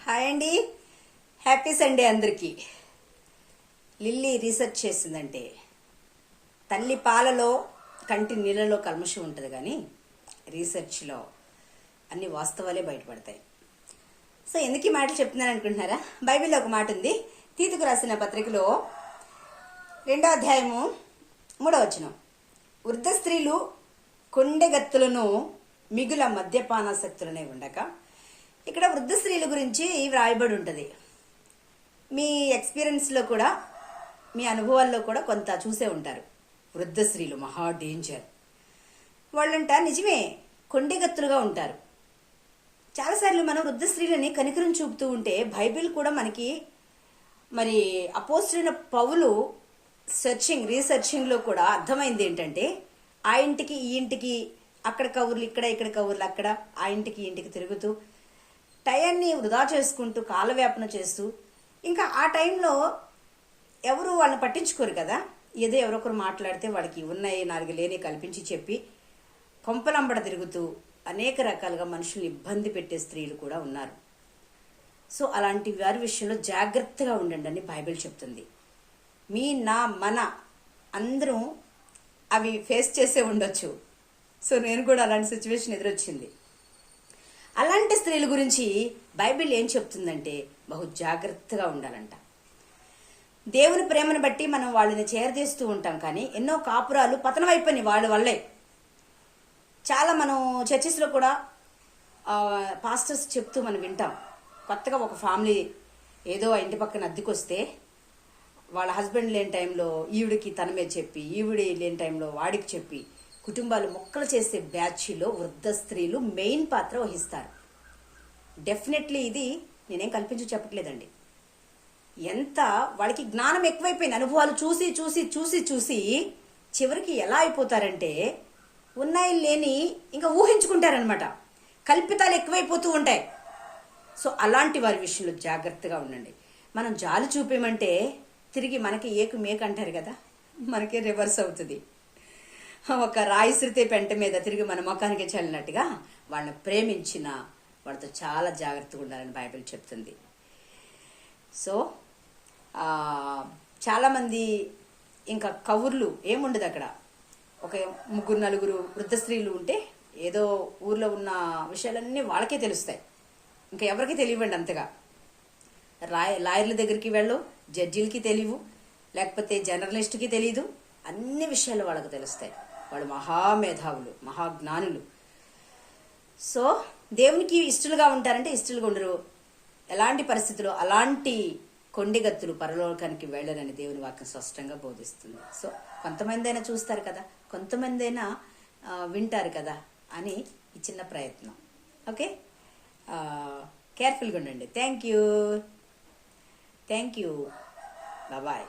Hi అండి, happy Sunday అందరికీ. Lily research చేసిందంటే తల్లి పాలలో కంటి నీళ్ళలో కల్మషం ఉంటుంది, కానీ రీసెర్చ్లో అన్ని వాస్తవాలే బయటపడతాయి. సో ఎందుకు ఈ మాటలు చెప్తున్నాను అనుకుంటున్నారా? బైబిల్లో ఒక మాట ఉంది. తీతుకు రాసిన పత్రికలో 2వ అధ్యాయము 3వ వచనం, వృద్ధ స్త్రీలు కొండెగత్తులను మిగుల మద్యపానాసక్తులనే ఉండక. ఇక్కడ వృద్ధ స్త్రీల గురించి వ్రాయబడి ఉంటుంది. మీ ఎక్స్పీరియన్స్లో కూడా, మీ అనుభవాల్లో కూడా కొంత చూసే ఉంటారు. వృద్ధ స్త్రీలు మహా డేంజర్. వాళ్ళంట నిజమే కొండెగత్తులుగా ఉంటారు. చాలాసార్లు మనం వృద్ధ స్త్రీలని కనికరం చూపుతూ ఉంటే బైబిల్ కూడా మనకి మరి అపోస్తలుడైన పౌలు రీసెర్చింగ్లో కూడా అర్థమైంది ఏంటంటే, ఆ ఇంటికి ఈ ఇంటికి, అక్కడ కవర్లు ఇక్కడ కవర్లు అక్కడ, ఆ ఇంటికి ఈ ఇంటికి తిరుగుతూ టయాన్ని వృధా చేసుకుంటూ కాలవ్యాపన చేస్తూ, ఇంకా ఆ టైంలో ఎవరు వాళ్ళని పట్టించుకోరు కదా. ఏదో ఎవరొకరు మాట్లాడితే వాడికి ఉన్నాయి 4 లేని కల్పించి చెప్పి కొంపలంబడ తిరుగుతూ అనేక రకాలుగా మనుషుల్ని ఇబ్బంది పెట్టే స్త్రీలు కూడా ఉన్నారు. సో అలాంటి వారి విషయంలో జాగ్రత్తగా ఉండండి అని బైబిల్ చెప్తుంది. మన అందరం అవి ఫేస్ చేసే ఉండొచ్చు. సో నేను కూడా అలాంటి సిచ్యువేషన్ ఎదురొచ్చింది. అలాంటి స్త్రీల గురించి బైబిల్ ఏం చెప్తుందంటే బహు జాగ్రత్తగా ఉండాలంట. దేవుని ప్రేమను బట్టి మనం వాళ్ళని చేరదీస్తూ ఉంటాం, కానీ ఎన్నో కాపురాలు పతనం అయిపోయినాయి వాళ్ళ వల్లే. చాలా మనం చర్చెస్లో కూడా పాస్టర్స్ చెప్తూ మనం వింటాం. కొత్తగా ఒక ఫ్యామిలీ ఏదో ఆ ఇంటి పక్కన అద్దెకొస్తే వాళ్ళ హస్బెండ్ లేని టైంలో ఈవిడికి తన మీద చెప్పి, ఈవిడి లేని టైంలో వాడికి చెప్పి కుటుంబాలు మొక్కలు చేసే బ్యాచ్లో వృద్ధ స్త్రీలు మెయిన్ పాత్ర వహిస్తారు. డెఫినెట్లీ ఇది నేనేం కల్పించి చెప్పట్లేదండి. ఎంత వాళ్ళకి జ్ఞానం ఎక్కువైపోయింది, అనుభవాలు చూసి చూసి చూసి చూసి చివరికి ఎలా అయిపోతారంటే ఉన్నాయి లేని ఇంకా ఊహించుకుంటారనమాట. కల్పితాలు ఎక్కువైపోతూ ఉంటాయి. సో అలాంటి వారి విషయంలో జాగ్రత్తగా ఉండండి. మనం జాలి చూపేమంటే తిరిగి మనకి ఏకు మేక అంటారు కదా, మనకే రివర్స్ అవుతుంది. ఒక రాయిసిరితే పెంట మీద తిరిగి మన ముఖానికి చల్లినట్టుగా వాళ్ళని ప్రేమించిన వాళ్ళతో చాలా జాగ్రత్తగా ఉండాలని బైబిల్ చెప్తుంది. సో చాలామంది ఇంకా కవుర్లు ఏముండదు అక్కడ. ఒక 3-4 వృద్ధ స్త్రీలు ఉంటే ఏదో ఊర్లో ఉన్న విషయాలన్నీ వాళ్ళకే తెలుస్తాయి, ఇంకా ఎవరికి తెలియవండి అంతగా. లాయర్ల దగ్గరికి వెళ్ళు, జడ్జీలకి తెలియవు, లేకపోతే జర్నలిస్ట్కి తెలియదు. అన్ని విషయాలు వాళ్ళకి తెలుస్తాయి. వాళ్ళు మహామేధావులు, మహాజ్ఞానులు. సో దేవునికి ఇష్టలుగా ఉంటారంటే ఇష్టలుగా ఉండరు. ఎలాంటి పరిస్థితుల్లో అలాంటి కొండెగత్తులు పరలోకానికి వెళ్ళరని దేవుని వాక్యం స్పష్టంగా బోధిస్తుంది. సో కొంతమంది అయినా చూస్తారు కదా, కొంతమంది అయినా వింటారు కదా అని ఈ చిన్న ప్రయత్నం. ఓకే, కేర్ఫుల్గా ఉండండి. Thank you. బాయ్.